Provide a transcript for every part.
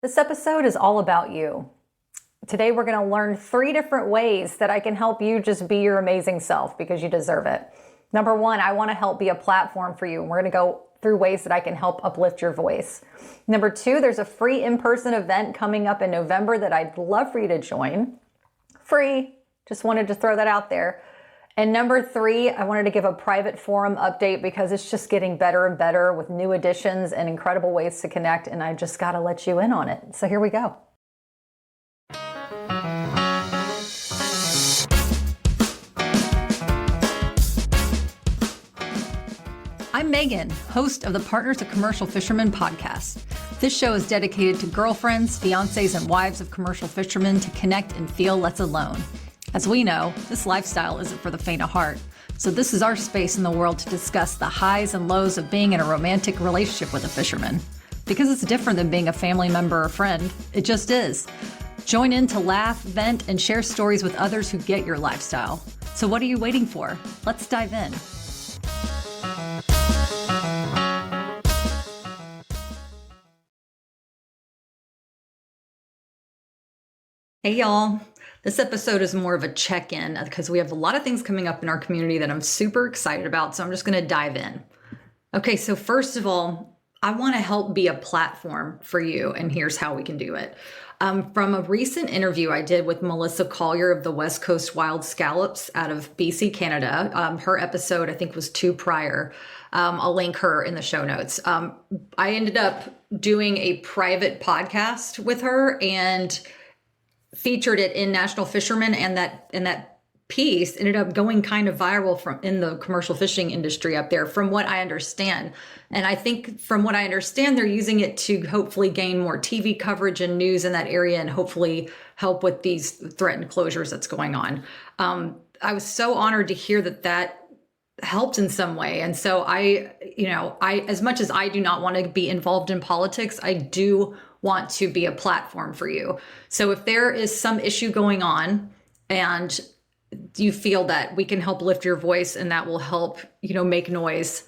This episode is all about you. Today, we're going to learn 3 different ways that I can help you just be your amazing self because you deserve it. Number 1, I want to help be a platform for you. We're going to go through ways that I can help uplift your voice. Number 2, there's a free in-person event coming up in November that I'd love for you to join. Free. Just wanted to throw that out there. And number 3, I wanted to give a private forum update because it's just getting better and better with new additions and incredible ways to connect. And I just got to let you in on it. So here we go. I'm Megan, host of the Partners of Commercial Fishermen podcast. This show is dedicated to girlfriends, fiancés, and wives of commercial fishermen to connect and feel less alone. As we know, this lifestyle isn't for the faint of heart. So this is our space in the world to discuss the highs and lows of being in a romantic relationship with a fisherman. Because it's different than being a family member or friend. It just is. Join in to laugh, vent, and share stories with others who get your lifestyle. So what are you waiting for? Let's dive in. Hey y'all. This episode is more of a check-in because we have a lot of things coming up in our community that I'm super excited about. So I'm just going to dive in. Okay, so first of all, I want to help be a platform for you, and here's how we can do it. From a recent interview I did with Melissa Collier of the West Coast Wild Scallops out of BC, Canada. Her episode, I think, was 2 prior. I'll link her in the show notes. I ended up doing a private podcast with her and featured it in National Fisherman, and that piece ended up going kind of viral in the commercial fishing industry up there, from what I understand. And I think from what I understand, they're using it to hopefully gain more TV coverage and news in that area and hopefully help with these threatened closures that's going on. I was so honored to hear that helped in some way. And so I, as much as I do not want to be involved in politics, I do want to be a platform for you. So if there is some issue going on and you feel that we can help lift your voice and that will help, make noise,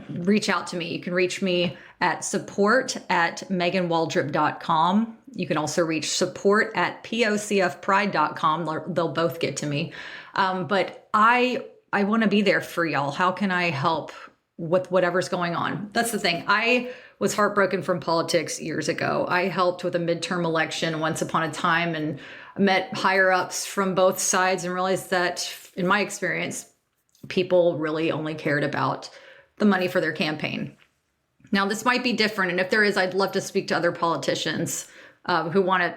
reach out to me. You can reach me at support@meganwaldrip.com. You can also reach support@POCFpride.com. They'll both get to me. But I want to be there for y'all. How can I help with whatever's going on? That's the thing. I was heartbroken from politics years ago. I helped with a midterm election once upon a time and met higher ups from both sides and realized that, in my experience, people really only cared about the money for their campaign. Now, this might be different. And if there is, I'd love to speak to other politicians who want to,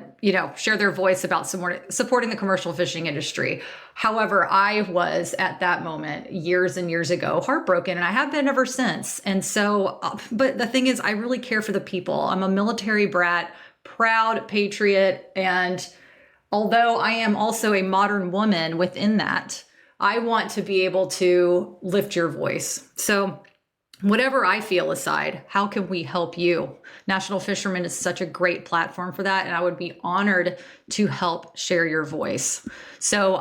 share their voice about supporting the commercial fishing industry. However, I was at that moment years and years ago heartbroken, and I have been ever since. And so, but the thing is, I really care for the people. I'm a military brat, proud patriot. And although I am also a modern woman within that, I want to be able to lift your voice. So whatever I feel aside, how can we help you? National Fisherman is such a great platform for that, and I would be honored to help share your voice. So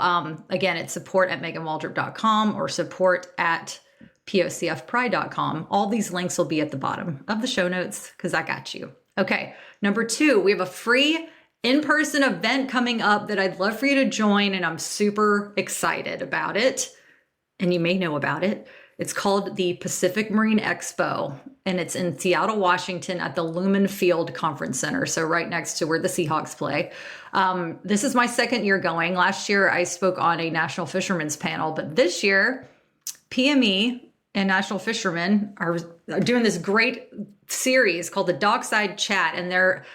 again, it's support@meganwaldrip.com or support@POCFpride.com. All these links will be at the bottom of the show notes because I got you. Okay, number 2, we have a free in-person event coming up that I'd love for you to join, and I'm super excited about it. And you may know about it. It's called the Pacific Marine Expo, and it's in Seattle, Washington at the Lumen Field Conference Center, so right next to where the Seahawks play. This is my 2nd year going. Last year, I spoke on a National Fishermen's panel, but this year, PME and National Fishermen are doing this great series called the Dockside Chat, and they're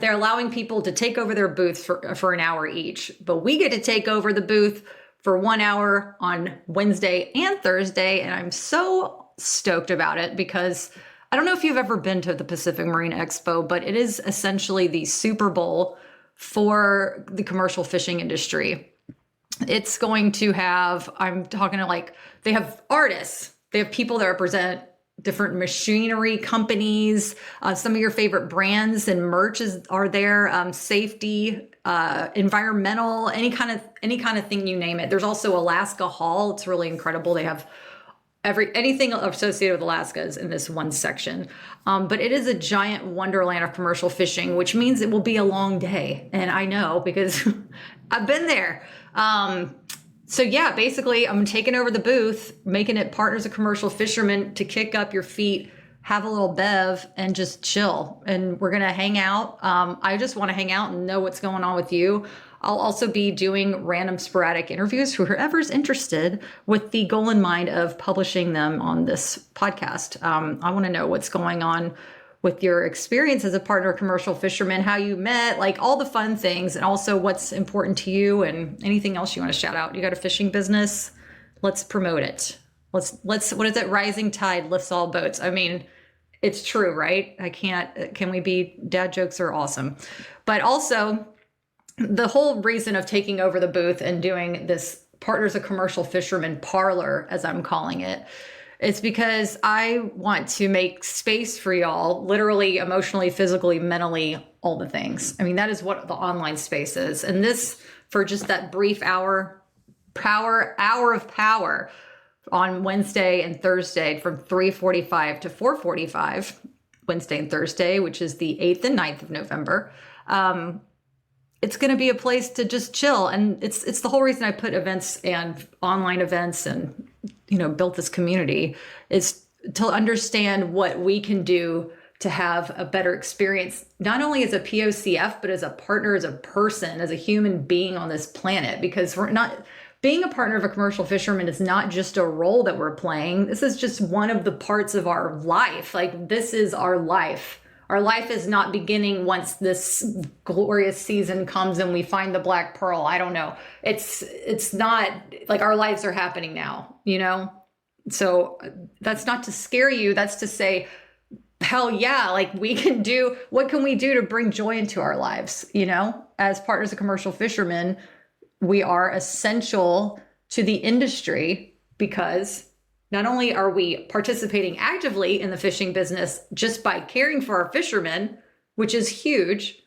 allowing people to take over their booths for an hour each, but we get to take over the booth for 1 hour on Wednesday and Thursday. And I'm so stoked about it because I don't know if you've ever been to the Pacific Marine Expo, but it is essentially the Super Bowl for the commercial fishing industry. It's going to have, they have artists, they have people that represent different machinery companies, some of your favorite brands and merch are there, safety, environmental, any kind of thing you name it. There's also Alaska Hall. It's really incredible. They have anything associated with Alaska is in this one section. But it is a giant wonderland of commercial fishing, which means it will be a long day. And I know because I've been there. So yeah, basically I'm taking over the booth, making it Partners of Commercial Fishermen to kick up your feet, have a little bev and just chill. And we're going to hang out. I just want to hang out and know what's going on with you. I'll also be doing random sporadic interviews for whoever's interested with the goal in mind of publishing them on this podcast. I want to know what's going on with your experience as a partner of commercial fisherman, how you met, like all the fun things, and also what's important to you and anything else you want to shout out. You got a fishing business? Let's promote it. Let's, what is it? Rising tide lifts all boats. I mean, it's true, right? Can we be, dad jokes are awesome. But also, the whole reason of taking over the booth and doing this Partners of Commercial Fishermen parlor, as I'm calling it, it's because I want to make space for y'all, literally, emotionally, physically, mentally, all the things. I mean, that is what the online space is. And this, for just that brief hour of power on Wednesday and Thursday from 3:45 to 4:45, Wednesday and Thursday, which is the 8th and 9th of November. It's going to be a place to just chill. And it's the whole reason I put events and online events and, built this community is to understand what we can do to have a better experience, not only as a POCF, but as a partner, as a person, as a human being on this planet, because being a partner of a commercial fisherman is not just a role that we're playing. This is just one of the parts of our life. Like, this is our life. Our life is not beginning once this glorious season comes and we find the black pearl. I don't know. It's not like our lives are happening now, So that's not to scare you. That's to say, hell yeah, like what can we do to bring joy into our lives? As partners of commercial fishermen, we are essential to the industry because not only are we participating actively in the fishing business just by caring for our fishermen, which is huge,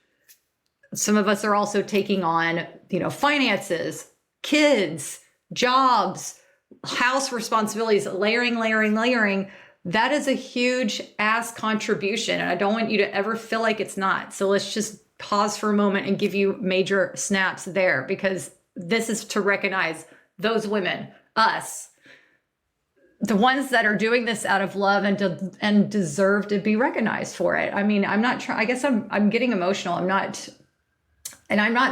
some of us are also taking on, finances, kids, jobs, house responsibilities, layering. That is a huge ass contribution. And I don't want you to ever feel like it's not. So let's just pause for a moment and give you major snaps there, because this is to recognize those women, us, the ones that are doing this out of love and deserve to be recognized for it. I mean, I'm not trying, I guess I'm getting emotional. I'm not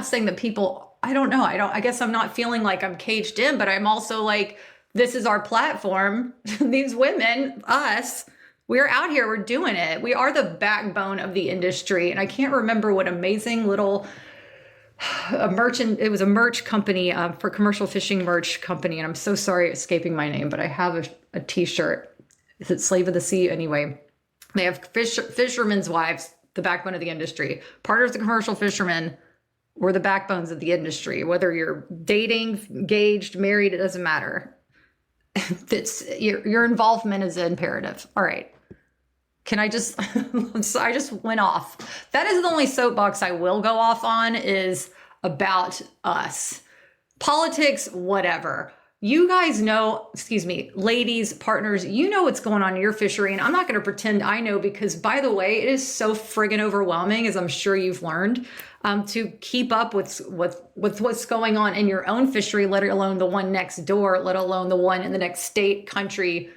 saying that people, I guess I'm not feeling like I'm caged in, but I'm also like, this is our platform. These women, us, we're out here, we're doing it. We are the backbone of the industry. And I can't remember what amazing little it was a merch company for commercial fishing merch company. And I'm so sorry escaping my name, but I have a t-shirt. It's Slave of the Sea anyway. They have fishermen's wives, the backbone of the industry. Partners of commercial fishermen, we're the backbones of the industry. Whether you're dating, engaged, married, it doesn't matter. Your involvement is imperative. All right. Can I just, I just went off. That is the only soapbox I will go off on, is about us. Politics, whatever. You guys know, ladies, partners, you know what's going on in your fishery. And I'm not going to pretend I know, because by the way, it is so friggin' overwhelming, as I'm sure you've learned, to keep up with what's going on in your own fishery, let alone the one next door, let alone the one in the next state, country.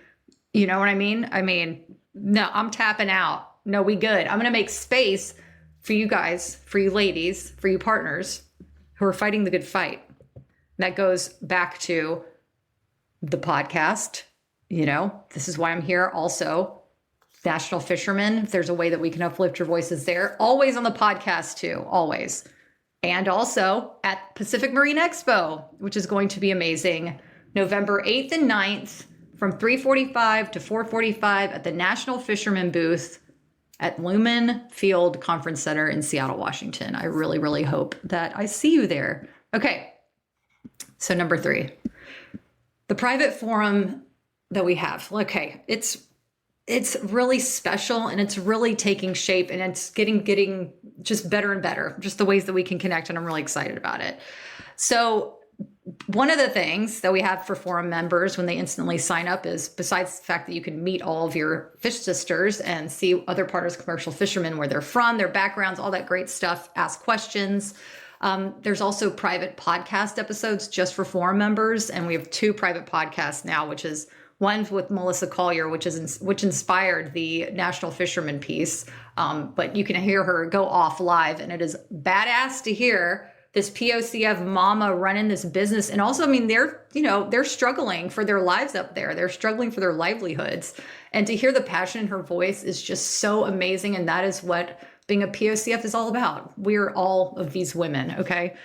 You know what I mean? No, I'm tapping out. No, we good. I'm going to make space for you guys, for you ladies, for you partners who are fighting the good fight. That goes back to the podcast. This is why I'm here. Also, National Fishermen, if there's a way that we can uplift your voices there, always on the podcast too, always. And also at Pacific Marine Expo, which is going to be amazing, November 8th and 9th, from 3:45 to 4:45 at the National Fishermen booth at Lumen Field Conference Center in Seattle, Washington. I really, really hope that I see you there. Okay, so number 3, the private forum that we have. Okay, it's really special, and it's really taking shape, and it's getting just better and better, just the ways that we can connect, and I'm really excited about it. So one of the things that we have for forum members when they instantly sign up is, besides the fact that you can meet all of your fish sisters and see other partners, commercial fishermen, where they're from, their backgrounds, all that great stuff, ask questions. There's also private podcast episodes just for forum members. And we have 2 private podcasts now, which is one with Melissa Collier, which inspired the National Fisherman piece. But you can hear her go off live, and it is badass to hear this POCF mama running this business. And also, I mean, they're struggling for their lives up there. They're struggling for their livelihoods. And to hear the passion in her voice is just so amazing. And that is what being a POCF is all about. We're all of these women, okay?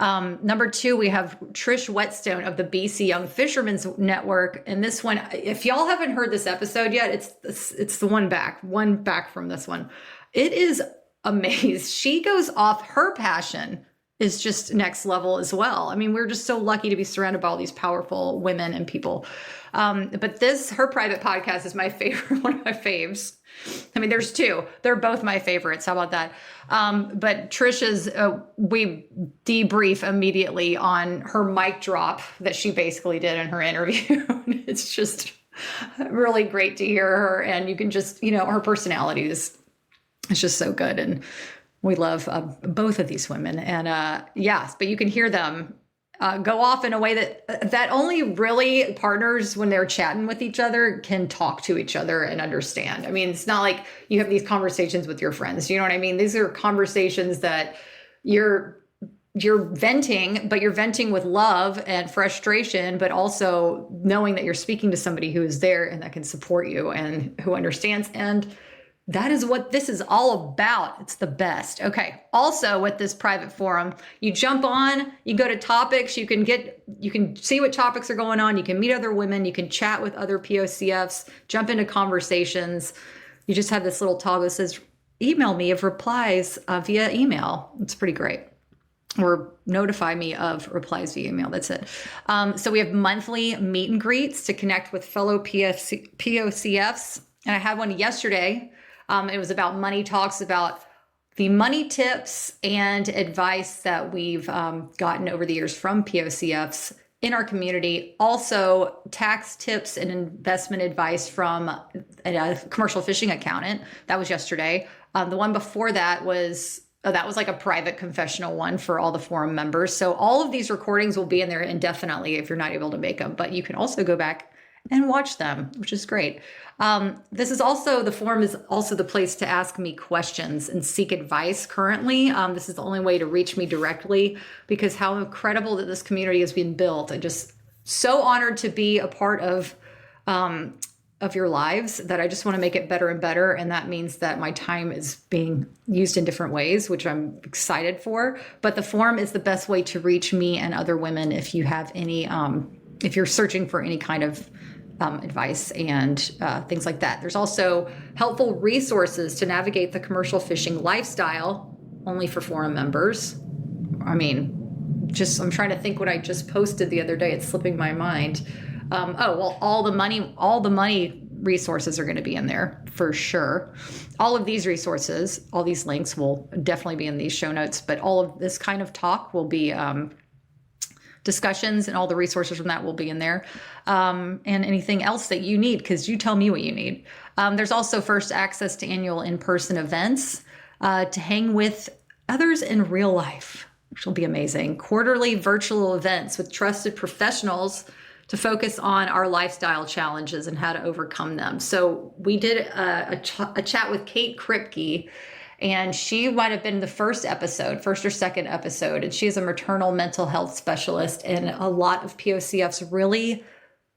Number 2, we have Trish Whetstone of the BC Young Fishermen's Network. And this one, if y'all haven't heard this episode yet, it's the one back from this one. It is amazing. She goes off. Her passion is just next level as well. I mean, we're just so lucky to be surrounded by all these powerful women and people. But her private podcast is my favorite, one of my faves. I mean, there's 2. They're both my favorites. How about that? But Trish's, we debrief immediately on her mic drop that she basically did in her interview. It's just really great to hear her. And you can just, her personality is just so good. And we love both of these women. And yes, but you can hear them go off in a way that only really partners, when they're chatting with each other, can talk to each other and understand. I mean, it's not like you have these conversations with your friends. You know what I mean? These are conversations that you're venting, but you're venting with love and frustration, but also knowing that you're speaking to somebody who is there and that can support you and who understands. And that is what this is all about. It's the best. Okay. Also, with this private forum, you jump on, you go to topics, you can see what topics are going on. You can meet other women. You can chat with other POCFs, jump into conversations. You just have this little toggle that says, email me of replies via email. It's pretty great. Or notify me of replies via email. That's it. So we have monthly meet and greets to connect with fellow POCFs. And I had one yesterday. It was about money talks, about the money tips and advice that we've gotten over the years from POCFs in our community. Also, tax tips and investment advice from a commercial fishing accountant. That was yesterday. The one before that was like a private confessional one for all the forum members. So all of these recordings will be in there indefinitely if you're not able to make them, but you can also go back and watch them, which is great. The forum is also the place to ask me questions and seek advice currently. This is the only way to reach me directly, because how incredible that this community has been built. I'm just so honored to be a part of your lives, that I just want to make it better and better. And that means that my time is being used in different ways, which I'm excited for. But the forum is the best way to reach me and other women if you have any, if you're searching for any kind of advice and things like that. There's also helpful resources to navigate the commercial fishing lifestyle, only for forum members. I mean, I'm trying to think what I just posted the other day. It's slipping my mind. All the money resources are going to be in there for sure. All of these resources, all these links will definitely be in these show notes, but all of this kind of talk will be discussions, and all the resources from that will be in there. And anything else that you need, because you tell me what you need. There's also first access to annual in-person events to hang with others in real life, which will be amazing. Quarterly virtual events with trusted professionals to focus on our lifestyle challenges and how to overcome them. So we did a chat with Kate Kripke, and she might have been the first or second episode. And she's a maternal mental health specialist. And a lot of POCFs really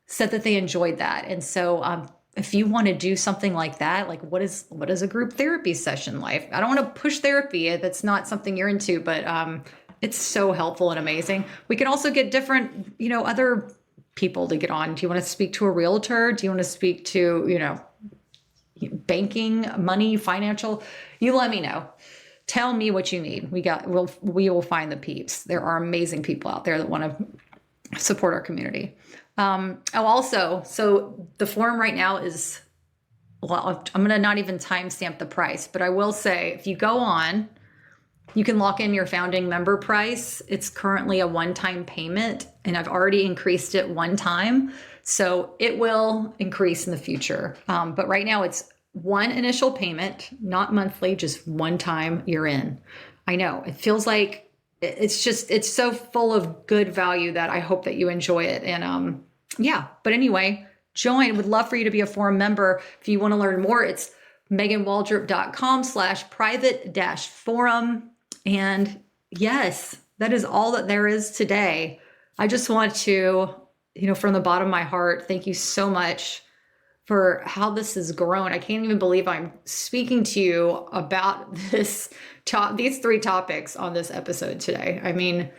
said that they enjoyed that. And so if you want to do something like that, like what is a group therapy session like? I don't want to push therapy. That's not something you're into, but it's so helpful and amazing. We can also get different, other people to get on. Do you want to speak to a realtor? Do you want to speak to, banking, money, financial? You let me know. Tell me what you need. We will find the peeps. There are amazing people out there that want to support our community. So the forum right now is, I'm going to not even timestamp the price, but I will say, if you go on You can lock in your founding member price. It's currently a one-time payment, and I've already increased it one time. So it will increase in the future. But right now it's one initial payment, not monthly, just one time you're in. I know it feels like it's so full of good value that I hope that you enjoy it. And yeah, but anyway, join. Would love for you to be a forum member. If you want to learn more, it's meganwaldrop.com/private-forum. And yes, that is all that there is today. I just want to, from the bottom of my heart, thank you so much for how this has grown. I can't even believe I'm speaking to you about these 3 topics on this episode today. I mean,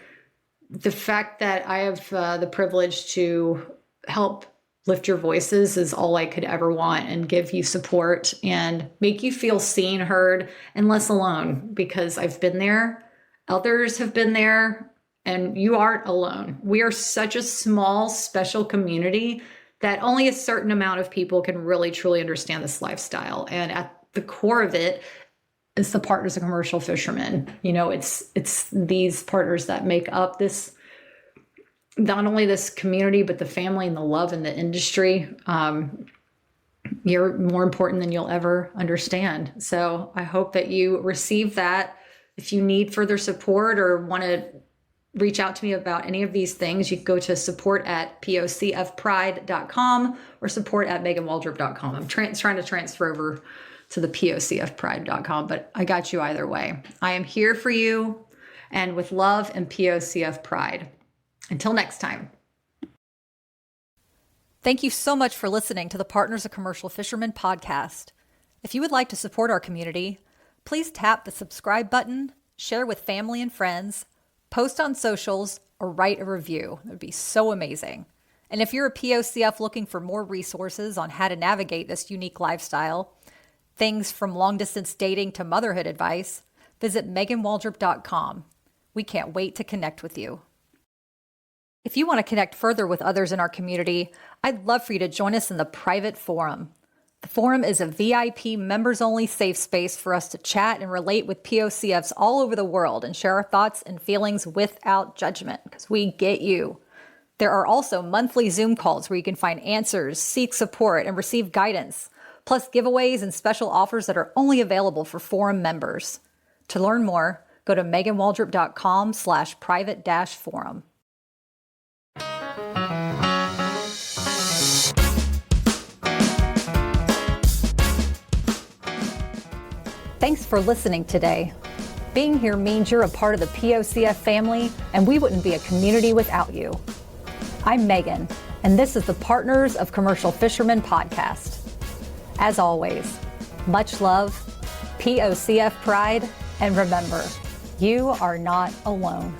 the fact that I have the privilege to help lift your voices is all I could ever want, and give you support and make you feel seen, heard, and less alone, because I've been there. Others have been there, and you aren't alone. We are such a small, special community that only a certain amount of people can really, truly understand this lifestyle. And at the core of it is the Partners of Commercial Fishermen. It's these partners that make up this, not only this community, but the family and the love in the industry. You're more important than you'll ever understand. So I hope that you receive that. If you need further support or want to reach out to me about any of these things, you can go to support@POCFpride.com or support@meganwaldrop.com. I'm trying to transfer over to the POCFpride.com, but I got you either way. I am here for you, and with love and POCF Pride. Until next time. Thank you so much for listening to the Partners of Commercial Fishermen podcast. If you would like to support our community, please tap the subscribe button, share with family and friends, post on socials, or write a review. It would be so amazing. And if you're a POCF looking for more resources on how to navigate this unique lifestyle, things from long-distance dating to motherhood advice, visit meganwaldrop.com. We can't wait to connect with you. If you want to connect further with others in our community, I'd love for you to join us in the private forum. The forum is a VIP members-only safe space for us to chat and relate with POCFs all over the world and share our thoughts and feelings without judgment, because we get you. There are also monthly Zoom calls where you can find answers, seek support, and receive guidance, plus giveaways and special offers that are only available for forum members. To learn more, go to meganwaldrop.com/private-forum. Thanks for listening today. Being here means you're a part of the POCF family, and we wouldn't be a community without you. I'm Megan, and this is the Partners of Commercial Fishermen podcast. As always, much love, POCF pride, and remember, you are not alone.